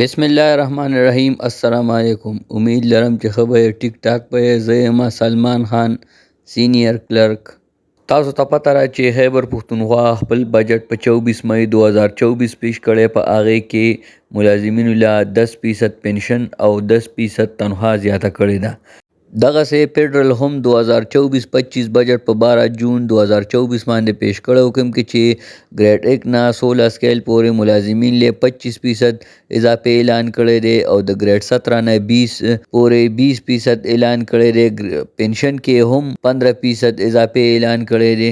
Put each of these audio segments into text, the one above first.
بسم الله الرحمن الرحیم. السلام علیکم. امید لرم چې ښه به ټیک ټاک به. زه یم سلمان خان، سینیر کلرک. تاسو ته پته را چې خیبر پښتونخوا خپل بجټ په 24 مئی 2024 پیش کړی. په هغې کې ملازمینو له 10% پنشن او 10% تنخوا زیاته کړې ده. دغسې فیډرل هم 2024-25 بجټ په 12 جون 2024 باندې پیش کړی، کوم کې چې ګریډ 1 نه 16 سکیل پورې ملازمین له 25% اضافه اعلان کړی دی او د ګریډ 17 نه 20 پورې 20% اعلان کړی دی. پنشن کې هم 15% اضافه اعلان کړی دی.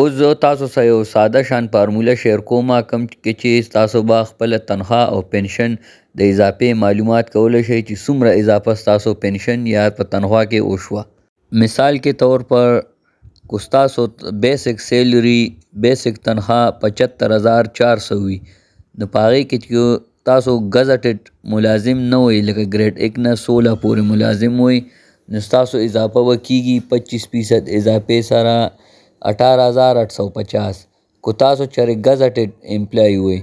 اوس زه تاسو سره یو ساده شان فارموله شیر کوم، کوم کې چې تاسو به خپل تنخوا او پنشن د اضافه معلومات کولی شئ چې څومره اضافه ستاسو پنشن یا په تنخوا کې وشوه. مثال کې طور پر کو ستاسو بیسک سیلری بیسک تنخوا 75,400 وي، نو په هغې کې چې تاسو ګزټډ ملازم نه وئ، لکه ګریډ 1 نه 16 پورې ملازم وئ، نو ستاسو اضافه به کېږي 25% اضافې سره 18,850. کو تاسو چېرې ګزټډ امپلای وئ،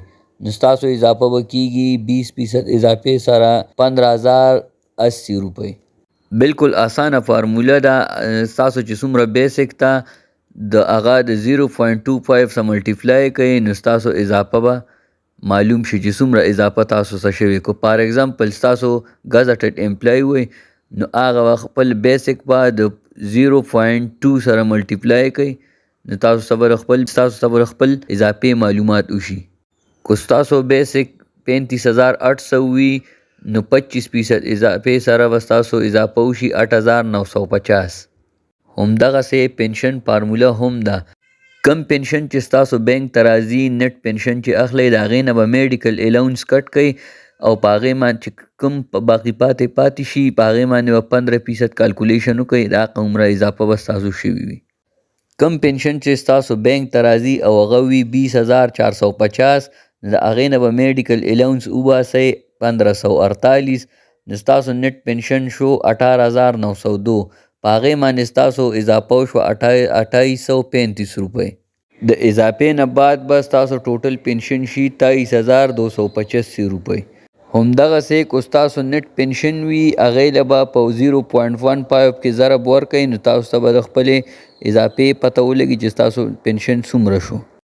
نو ستاسو اضافه به کېږي 20% اضافې سره 15,080 روپۍ. بالکل اسانه فارموله ده. ستاسو چې څومره بیسک ته د هغه د 0.25 سره ملټیپلای کوئ، نو ستاسو اضافه به معلوم شي چې څومره اضافه تاسو څه شوي. کو فار ایگزامپل ستاسو ګزټډ امپلای وئ، نو هغه خپل بیسک به د 0.2 سره ملټیپلای کوئ، نو تاسو صبر خپل اضافي معلومات وشي. کو ستاسو بیسک 35,800 وي، نو 25% اضافې سره به ستاسو اضافه وشي 8,950. همدغسې پنشن فارموله هم ده. کم پنشن چې ستاسو بینک ته راځي، نیټ پنشن چې اخلئ، د هغې نه به میډیکل الاونس کټ کوئ او په هغې باندې چې کوم باقي پاتې شي، په هغې باندې به 15% کالکولیشن وکئ، دا عمره اضافه به ستاسو شوي وي. کم پنشن چې ستاسو بینک ته راځي او هغه وي 20,450، د هغې نه به میډیکل الاونس وباسئ 1548، نو ستاسو نیټ پنشن شو 18,902. په هغې باندې ستاسو اضافه وشوه 2835 روپۍ. د اضافې نه بعد به ستاسو ټوټل پنشن شي 23,285 روپۍ. همدغسې کو ستاسو نیټ پنشن وي، هغې له به په 0.15 کې ضرب ورکئ، نو تاسو ته به د خپلې اضافې پته ولګي چې ستاسو پنشن څومره شو.